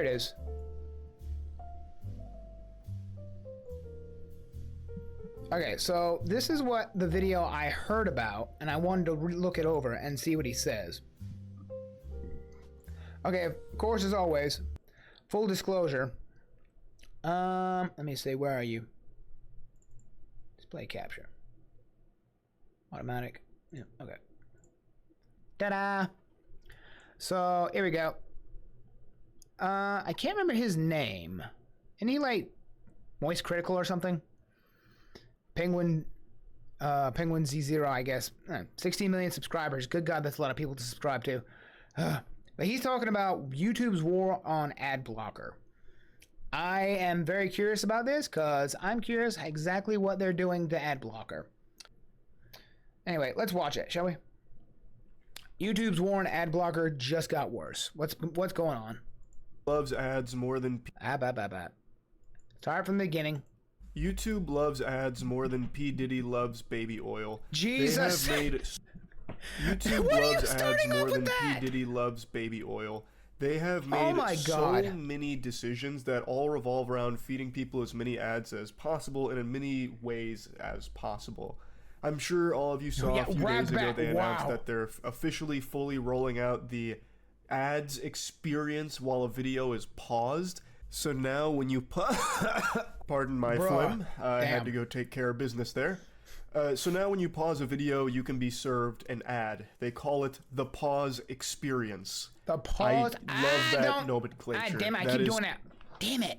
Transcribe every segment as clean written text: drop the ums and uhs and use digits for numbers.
There it is. Okay, so this is what the video I heard about, and I wanted to look it over and see what he says. Okay, of course, as always, full disclosure. Let me see, where are you? Display capture. Automatic. Yeah, okay. Ta-da! So, here we go. I can't remember his name. Isn't he like Moist Critical or something? Penguin Z0, I guess. 16 million subscribers. Good God, that's a lot of people to subscribe to. But he's talking about YouTube's war on ad blocker. I am very curious about this because I'm curious exactly what they're doing to ad blocker. Anyway, let's watch it, shall we? YouTube's war on ad blocker just got worse. What's going on? Loves ads more than Start from the beginning. YouTube loves ads more than P. Diddy loves baby oil. Jesus. They have made YouTube loves ads more than P. Diddy loves baby oil. They have made so many decisions that all revolve around feeding people as many ads as possible and in many ways as possible. I'm sure all of you saw a few days ago they announced that they're officially fully rolling out the ads experience while a video is paused. So now when you pardon my phlegm, I had to go take care of business there. So now when you pause a video, you can be served an ad. They call it the pause experience. The pause. I love that nomenclature. Damn it! I keep doing that. Damn it!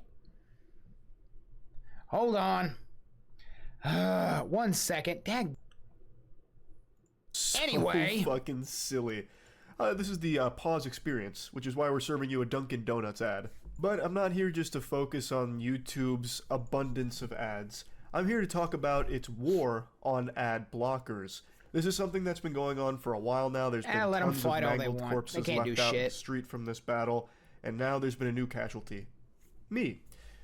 Hold on. 1 second. Dag. Anyway. So fucking silly. This is the pause experience, which is why we're serving you a Dunkin' Donuts ad. But I'm not here just to focus on YouTube's abundance of ads. I'm here to talk about its war on ad blockers. This is something that's been going on for a while now. There's been tons of mangled corpses left out in the street from this battle, and now there's been a new casualty. Me.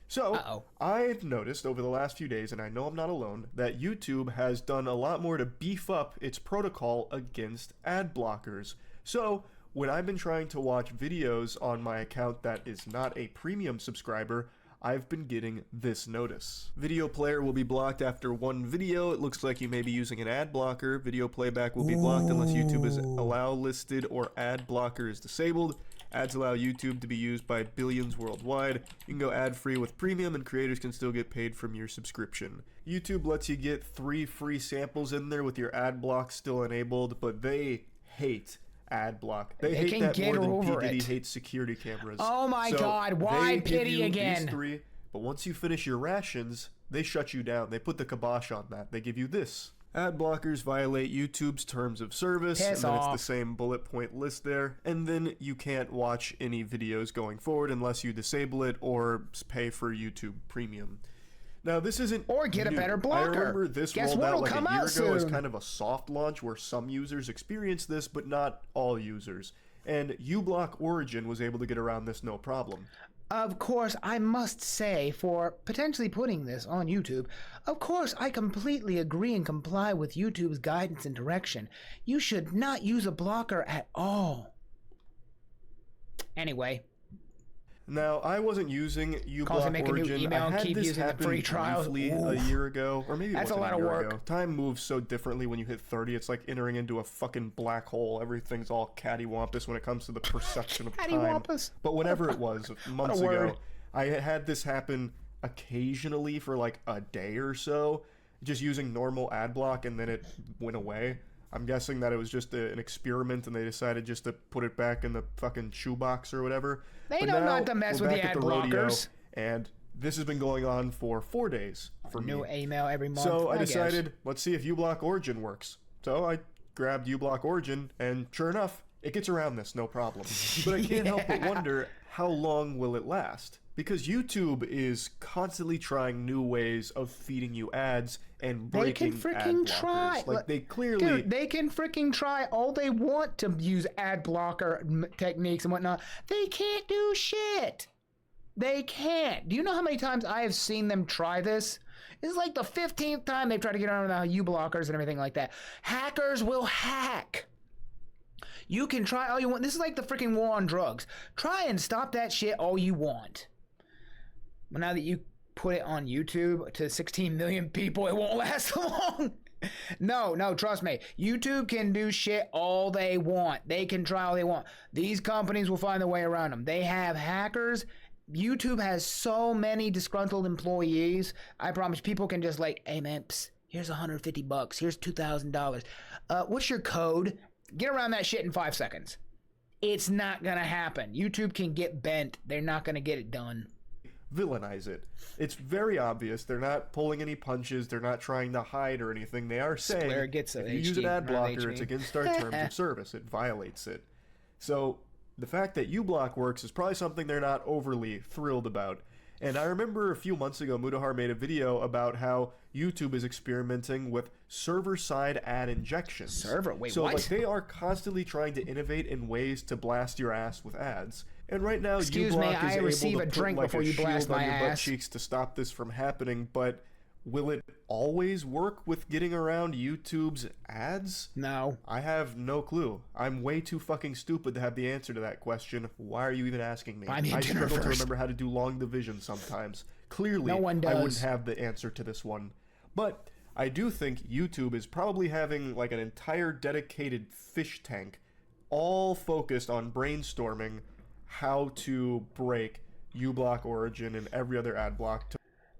So, I've noticed over the last few days, and I know I'm not alone, that YouTube has done a lot more to beef up its protocol against ad blockers. So, when I've been trying to watch videos on my account that is not a premium subscriber, I've been getting this notice. Video player will be blocked after one video. It looks like you may be using an ad blocker. Video playback will be blocked unless YouTube is allow listed or ad blocker is disabled. Ads allow YouTube to be used by billions worldwide. You can go ad-free with premium and creators can still get paid from your subscription. YouTube lets you get 3 free samples in there with your ad block still enabled, but they hate ad block. They hate that more than P. Diddy hates security cameras. Oh my God, why pity again? These 3, but once you finish your rations, they shut you down. They put the kibosh on that. They give you this. Ad blockers violate YouTube's terms of service, and then it's the same bullet point list there, and then you can't watch any videos going forward unless you disable it or pay for YouTube Premium. Now, this isn't or get new. a better blocker. I remember this rolled out like a year ago as kind of a soft launch where some users experienced this, but not all users. And uBlock Origin was able to get around this no problem. Of course, I must say, for potentially putting this on YouTube, of course, I completely agree and comply with YouTube's guidance and direction. You should not use a blocker at all. Anyway. Now, I wasn't using uBlock Origin. I had this happen briefly a year ago, or maybe it was a year ago. Time moves so differently when you hit 30. It's like entering into a fucking black hole. Everything's all cattywampus when it comes to the perception of time. But whenever it was, months ago, I had this happen occasionally for like a day or so, just using normal ad block, and then it went away. I'm guessing that it was just an experiment and they decided just to put it back in the fucking shoebox or whatever. They know not to mess with the ad blockers. And this has been going on for 4 days for me. New email every month. So I decided, let's see if uBlock Origin works. So I grabbed uBlock Origin, and sure enough, it gets around this, no problem. But I can't help but wonder, how long will it last? Because YouTube is constantly trying new ways of feeding you ads and breaking ad blockers. They can freaking try. Like, they clearly... Dude, they can freaking try all they want to use ad blocker techniques and whatnot. They can't do shit. They can't. Do you know how many times I have seen them try this? This is like the 15th time they've tried to get around the U blockers and everything like that. Hackers will hack. You can try all you want. This is like the freaking war on drugs. Try and stop that shit all you want. But now that you put it on YouTube to 16 million people, it won't last long. No, trust me. YouTube can do shit all they want. They can try all they want. These companies will find a way around them. They have hackers. YouTube has so many disgruntled employees. I promise people can just like, hey man, here's $150. Here's $2,000. What's your code? Get around that shit in 5 seconds. It's not gonna happen. YouTube can get bent. They're not gonna get it done. Villainize it. It's very obvious. They're not pulling any punches. They're not trying to hide or anything. They are saying if you use an ad blocker, it's against our terms of service. It violates it. So the fact that uBlock works is probably something they're not overly thrilled about. And I remember a few months ago, Mudahar made a video about how YouTube is experimenting with server-side ad injections. Wait, so what? Like, they are constantly trying to innovate in ways to blast your ass with ads. And right now, Excuse me, uBlock is I able receive to a put drink like before a you blast shield my on your butt ass. cheeks to stop this from happening. But will it always work with getting around YouTube's ads? No. I have no clue. I'm way too fucking stupid to have the answer to that question. Why are you even asking me? I struggle to remember how to do long division sometimes. Clearly, no one does. I wouldn't have the answer to this one. But I do think YouTube is probably having like an entire dedicated fish tank all focused on brainstorming how to break uBlock Origin and every other ad block.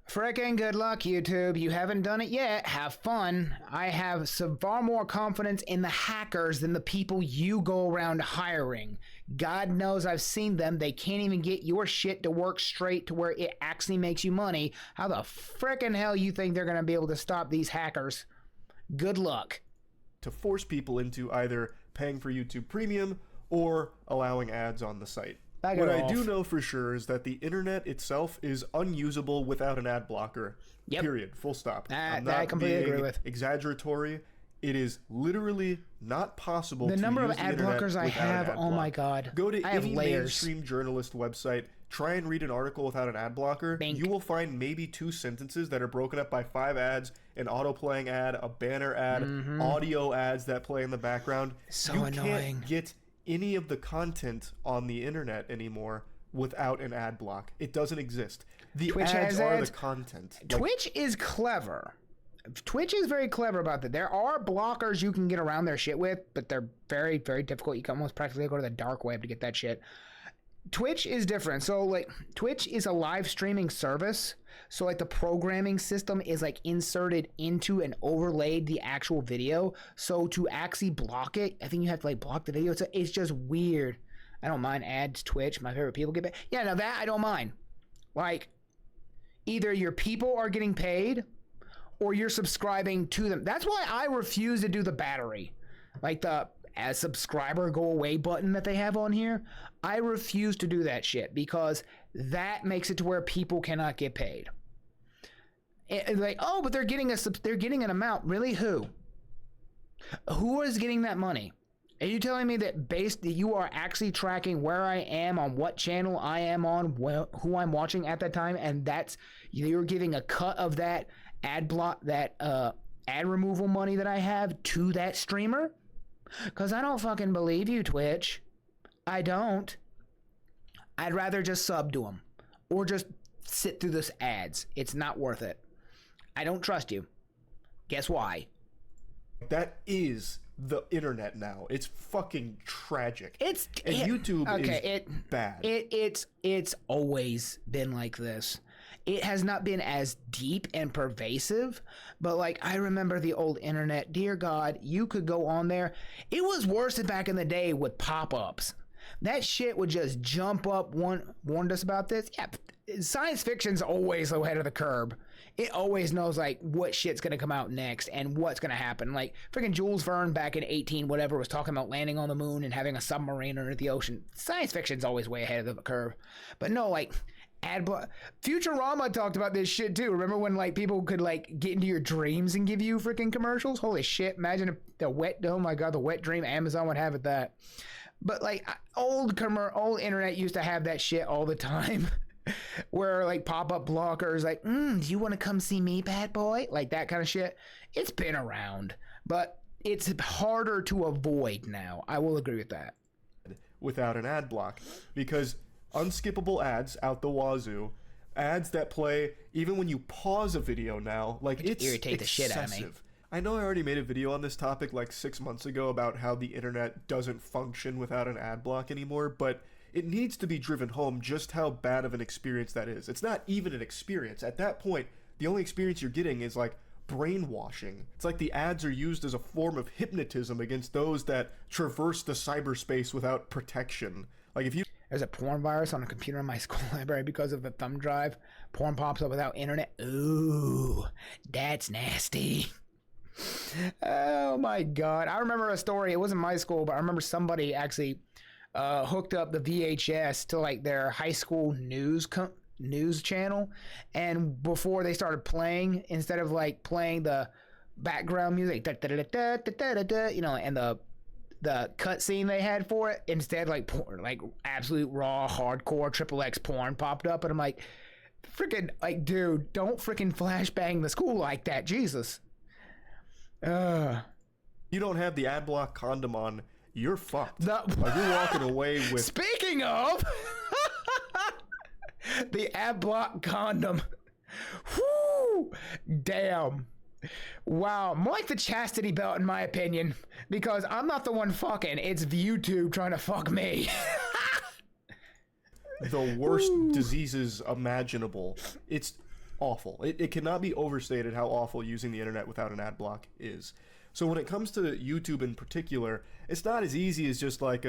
Frickin' good luck, YouTube. You haven't done it yet. Have fun. I have far more confidence in the hackers than the people you go around hiring. God knows I've seen them. They can't even get your shit to work straight to where it actually makes you money. How the frickin' hell you think they're going to be able to stop these hackers? Good luck. To force people into either paying for YouTube Premium or allowing ads on the site. What I do know for sure is that the internet itself is unusable without an ad blocker. Yep. Period. Full stop. I'm not I completely agree with. Exaggeratory. It is literally not possible. The to number use of ad blockers I have, oh my god. Go to any mainstream journalist website, try and read an article without an ad blocker. Bink. You will find maybe 2 sentences that are broken up by 5 ads, an auto-playing ad, a banner ad, audio ads that play in the background. So annoying. You can't get any of the content on the internet anymore without an ad block. It doesn't exist. The Twitch ads are the content. Twitch is clever. Twitch is very clever about that. There are blockers you can get around their shit with, but they're very, very difficult. You can almost practically go to the dark web to get that shit. Twitch is different. So like Twitch is a live streaming service. So like the programming system is like inserted into and overlaid the actual video. So to actually block it, I think you have to like block the video. It's just weird. I don't mind ads, Twitch. My favorite people get paid. Yeah, now that I don't mind. Like either your people are getting paid or you're subscribing to them. That's why I refuse to do the battery. Like the as subscriber go away button that they have on here. I refuse to do that shit because that makes it to where people cannot get paid. Like, oh, but they're getting an amount. Really? Who is getting that money? Are you telling me that you are actually tracking where I am, on what channel I am on, who I'm watching at that time, and that's you're giving a cut of that ad removal money that I have to that streamer? Because I don't fucking believe you, Twitch. I don't. I'd rather just sub to them or just sit through this ads. It's not worth it. I don't trust you. Guess why? That is the internet now. It's fucking tragic. YouTube is bad. It's always been like this. It has not been as deep and pervasive, but like I remember the old internet. Dear God, you could go on there. It was worse back in the day with pop-ups. That shit would just jump up, warned us about this. Yeah, science fiction's always ahead of the curve. It always knows like what shit's gonna come out next and what's gonna happen. Like freaking Jules Verne back in 18 whatever was talking about landing on the moon and having a submarine under the ocean. Science fiction's always way ahead of the curve. But no, like Futurama talked about this shit too. Remember when like people could like get into your dreams and give you freaking commercials? Holy shit! Imagine if the wet dream Amazon would have at that. But like old internet used to have that shit all the time, where like pop-up blockers like, do you want to come see me, bad boy? Like that kind of shit. It's been around, but it's harder to avoid now. I will agree with that. Without an ad block, because unskippable ads out the wazoo, ads that play even when you pause a video now, like it's irritate the shit out of me. I know I already made a video on this topic like 6 months ago about how the internet doesn't function without an ad block anymore, but it needs to be driven home just how bad of an experience that is. It's not even an experience. At that point, the only experience you're getting is like brainwashing. It's like the ads are used as a form of hypnotism against those that traverse the cyberspace without protection. Like if you There's a porn virus on a computer in my school library because of the thumb drive. Porn pops up without internet. Ooh, that's nasty. Oh my God. I remember a story. It wasn't my school, but I remember somebody actually hooked up the VHS to like their high school news channel, and before they started playing, instead of like playing the background music, you know, and the cut scene they had for it, instead like porn, like absolute raw hardcore XXX porn popped up, and I'm like, freaking, like, dude, don't freaking flashbang the school like that, Jesus. You don't have the ad block condom on, you're fucked. Like you're walking away with. Speaking of the ad block condom, whoo, damn, wow, more like the chastity belt in my opinion, because I'm not the one fucking, it's YouTube trying to fuck me. The worst diseases imaginable. It's awful. It cannot be overstated how awful using the internet without an ad block is. So when it comes to YouTube in particular, it's not as easy as just like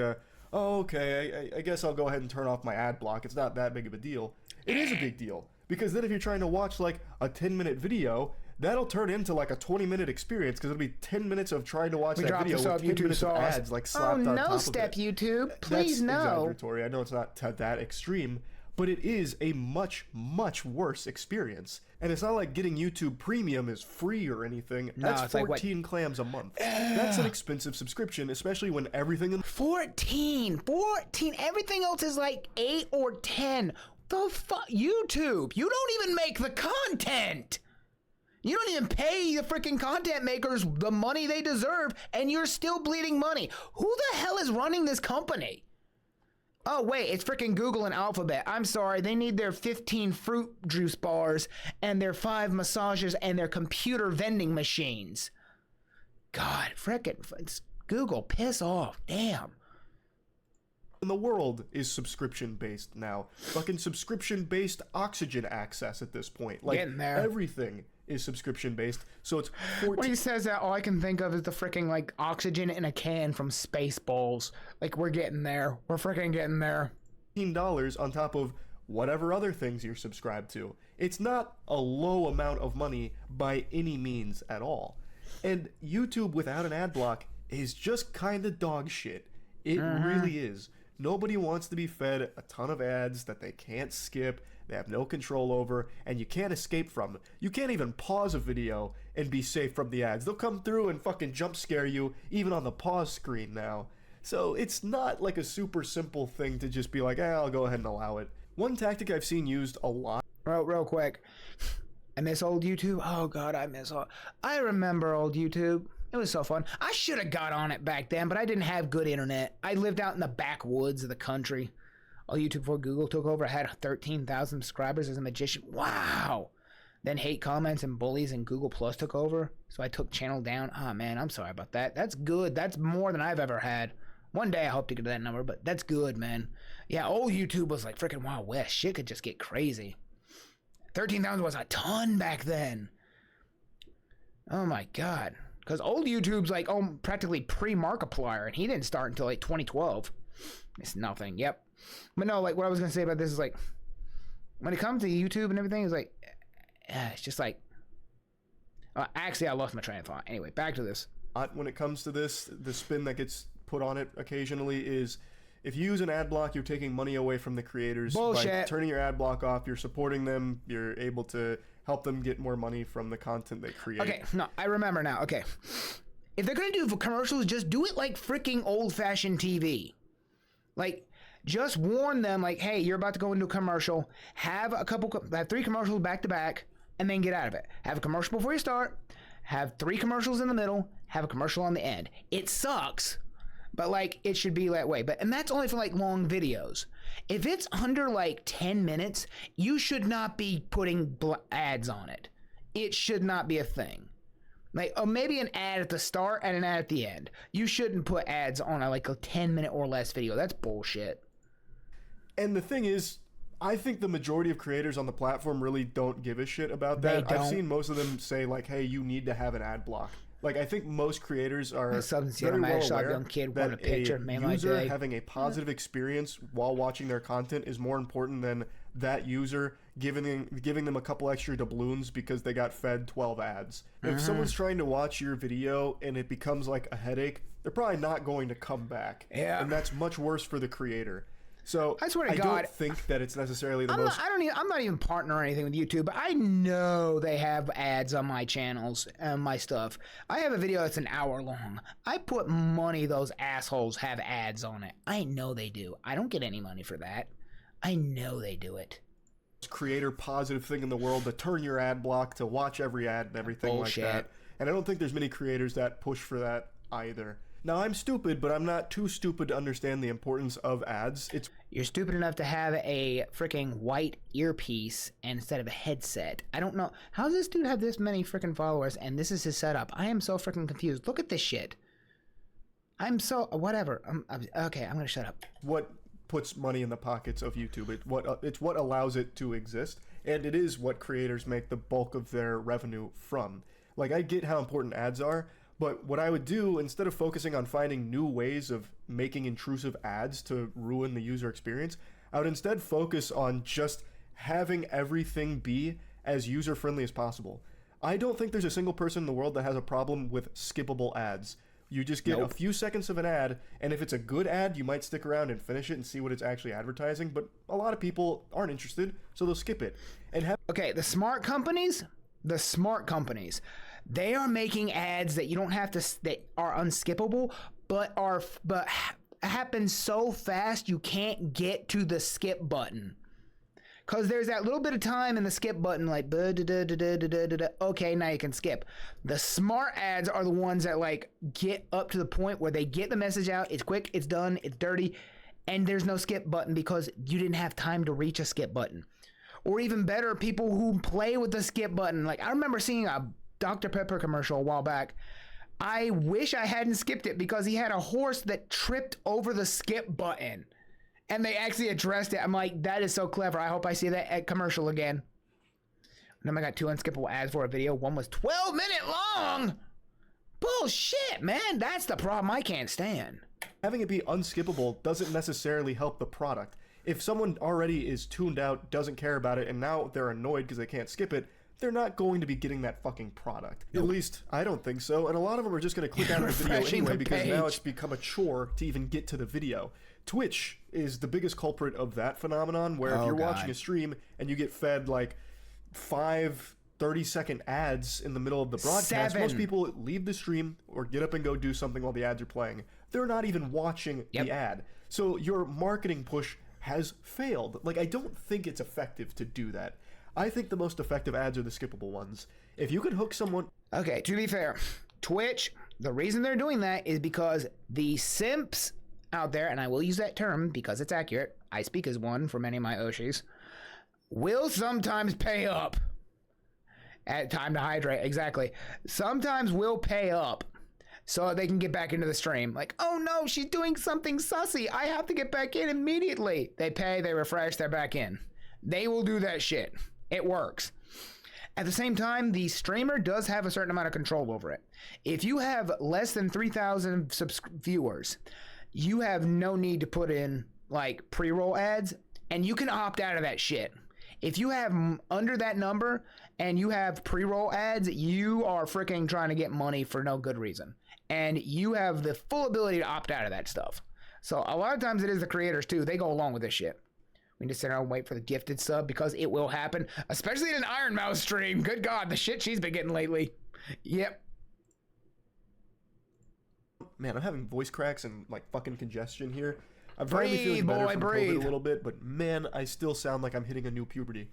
oh, okay, I guess I'll go ahead and turn off my ad block. It's not that big of a deal. It is a big deal, because then if you're trying to watch like a 10-minute video, that'll turn into like a 20-minute experience, because it'll be 10 minutes of trying to watch that video with 10 minutes of ads like slapped on top of it. Step YouTube, please no. That's exaggeratory. I know it's not to that extreme, but it is a much, much worse experience. And it's not like getting YouTube Premium is free or anything. No, that's 14 clams a month. That's an expensive subscription, especially when everything in 14, everything else is like 8 or 10. The fuck, YouTube, you don't even make the content. You don't even pay the freaking content makers the money they deserve, and you're still bleeding money. Who the hell is running this company? Oh, wait, it's freaking Google and Alphabet. I'm sorry, they need their 15 fruit juice bars and their 5 massages and their computer vending machines. God, frickin', it's Google, piss off, damn. the world is subscription-based now. Fucking subscription-based oxygen access at this point. Like, getting there. Everything is subscription-based, so it's 14... When he says that, all I can think of is the freaking, like, oxygen in a can from Spaceballs. Like, we're getting there. We're freaking getting there. $15 on top of whatever other things you're subscribed to. It's not a low amount of money by any means at all. And YouTube without an ad block is just kind of dog shit. It really is. Nobody wants to be fed a ton of ads that they can't skip, they have no control over, and you can't escape from them. You can't even pause a video and be safe from the ads. They'll come through and fucking jump scare you even on the pause screen now. So it's not like a super simple thing to just be like, I'll go ahead and allow it. One tactic I've seen used a lot. Real quick. I miss old YouTube. Oh God, I remember old YouTube. It was so fun. I should have got on it back then, but I didn't have good internet. I lived out in the backwoods of the country. All YouTube before Google took over. I had 13,000 subscribers as a magician. Wow. Then hate comments and bullies and Google Plus took over. So I took channel down. Oh man, I'm sorry about that. That's good. That's more than I've ever had. One day I hope to get to that number, but that's good, man. Yeah, old YouTube was like freaking Wild West. Shit could just get crazy. 13,000 was a ton back then. Oh my God. Because old YouTube's like practically pre-Markiplier, and he didn't start until like 2012. It's nothing. Yep. But no, like what I was going to say about this is like, when it comes to YouTube and everything, it's like, it's just like, actually I lost my train of thought. Anyway, back to this. When it comes to this, the spin that gets put on it occasionally is, if you use an ad block, you're taking money away from the creators. Bullshit. By turning your ad block off, you're supporting them, you're able to help them get more money from the content they create. Okay, no, I remember now. Okay. If they're going to do commercials, just do it like freaking old-fashioned TV. Like, just warn them, like, hey, you're about to go into a commercial. Have 3 commercials back-to-back, and then get out of it. Have a commercial before you start. Have 3 commercials in the middle. have a commercial on the end. It sucks, but like it should be that way. And that's only for like long videos. If it's under like 10 minutes, you should not be putting ads on it. It should not be a thing. Like, oh, maybe an ad at the start and an ad at the end. You shouldn't put ads on like a 10-minute or less video. That's bullshit. And the thing is, I think the majority of creators on the platform really don't give a shit about that. I've seen most of them say like, hey, you need to have an ad block. Like, I think most creators are very well aware young kid that a picture, a user having a positive experience while watching their content is more important than that user giving them a couple extra doubloons because they got fed 12 ads. If someone's trying to watch your video and it becomes like a headache, they're probably not going to come back. Yeah. And that's much worse for the creator. So I swear to God, don't think that it's necessarily the most. I'm not even partner or anything with YouTube, but I know they have ads on my channels and my stuff. I have a video that's an hour long. I put money those assholes have ads on it. I know they do. I don't get any money for that. I know they do it. Creator positive thing in the world to turn your ad block to watch every ad and everything Bullshit. Like that. And I don't think there's many creators that push for that either. Now, I'm stupid, but I'm not too stupid to understand the importance of ads. You're stupid enough to have a freaking white earpiece instead of a headset. I don't know. How does this dude have this many freaking followers and this is his setup? I am so freaking confused. Look at this shit. I'm so... Whatever. Okay, I'm going to shut up. What puts money in the pockets of YouTube? It's what allows it to exist, and it is what creators make the bulk of their revenue from. Like, I get how important ads are, but what I would do, instead of focusing on finding new ways of making intrusive ads to ruin the user experience, I would instead focus on just having everything be as user-friendly as possible. I don't think there's a single person in the world that has a problem with skippable ads. You just get a few seconds of an ad, and if it's a good ad, you might stick around and finish it and see what it's actually advertising, but a lot of people aren't interested, so they'll skip it. Okay, the smart companies, they are making ads that you don't have to, that are unskippable, but happen so fast you can't get to the skip button. Because there's that little bit of time in the skip button, like, okay, now you can skip. The smart ads are the ones that, like, get up to the point where they get the message out, it's quick, it's done, it's dirty, and there's no skip button because you didn't have time to reach a skip button. Or even better, people who play with the skip button. Like, I remember seeing a Dr. Pepper commercial a while back. I wish I hadn't skipped it because he had a horse that tripped over the skip button. And they actually addressed it. I'm like, that is so clever. I hope I see that commercial again. And then I got 2 unskippable ads for a video. One was 12 minutes long. Bullshit, man. That's the problem I can't stand. Having it be unskippable doesn't necessarily help the product. If someone already is tuned out, doesn't care about it, and now they're annoyed because they can't skip it, they're not going to be getting that fucking product. At least, I don't think so. And a lot of them are just going to click out of the video anyway because now it's become a chore to even get to the video. Twitch is the biggest culprit of that phenomenon, where if you're watching a stream and you get fed like 5 30-second ads in the middle of the broadcast, most people leave the stream or get up and go do something while the ads are playing. They're not even watching the ad. So your marketing push has failed. Like, I don't think it's effective to do that. I think the most effective ads are the skippable ones. If you could hook someone... Okay, to be fair, Twitch, the reason they're doing that is because the simps out there, and I will use that term because it's accurate, I speak as one for many of my Oshis, will sometimes pay up. At time to hydrate, exactly. Sometimes will pay up so they can get back into the stream. Like, oh no, she's doing something sussy. I have to get back in immediately. They pay, they refresh, they're back in. They will do that shit. It works. At the same time, the streamer does have a certain amount of control over it. If you have less than 3,000 viewers, you have no need to put in like pre-roll ads, and you can opt out of that shit. If you have under that number and you have pre-roll ads, you are freaking trying to get money for no good reason. And you have the full ability to opt out of that stuff. So a lot of times it is the creators too. They go along with this shit. We can just sit around and wait for the gifted sub because it will happen, especially in an Iron Mouse stream. Good God, the shit she's been getting lately. Yep. Man, I'm having voice cracks and like fucking congestion here. I'm finally feeling better from COVID a little bit, but man, I still sound like I'm hitting a new puberty.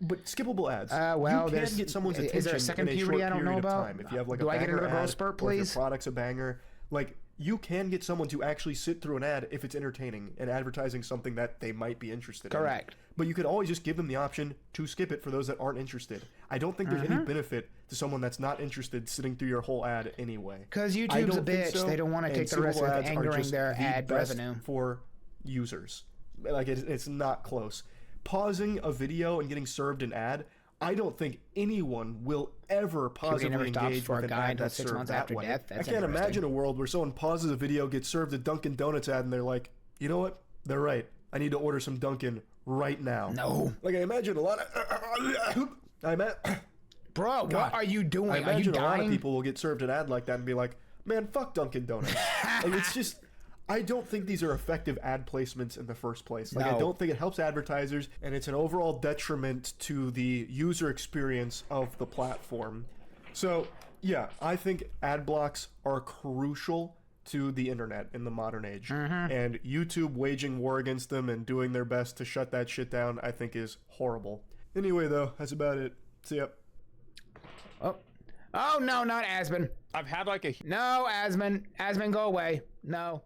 But skippable ads. Well, you can get someone's attention is there a second in a puberty short I don't period know of about? time. If you have like Do a I get banger another growth ad, spurt, or if please? your product's a banger, like you can get someone to actually sit through an ad if it's entertaining and advertising something that they might be interested in. Correct. But you could always just give them the option to skip it for those that aren't interested. I don't think there's any benefit to someone that's not interested sitting through your whole ad anyway. Because I YouTube's a don't think bitch. so, They don't want to and take the risk skippable of ads are angering just their the ad best revenue. for users. Like it's not close. Pausing a video and getting served an ad, I don't think anyone will ever positively never stops engage for with a an guy ad until that's 6 served months that after way. death. I That's can't interesting. imagine a world where someone pauses a video, gets served a Dunkin' Donuts ad, and they're like, you know what? They're right. I need to order some Dunkin' right now. No. Like I imagine a lot of Bro, what are you doing? I Are you imagine a lot of dying? people will get served an ad like that and be like, man, fuck Dunkin' Donuts. Like, it's just, I don't think these are effective ad placements in the first place. Like, I No. don't think it helps advertisers, and it's an overall detriment to the user experience of the platform. So, yeah, I think ad blocks are crucial to the internet in the modern age. And YouTube waging war against them and doing their best to shut that shit down, I think is horrible. Anyway, though, that's about it. See ya. Oh no, not Asman. I've had like a No, Asman. Asman, go away. No.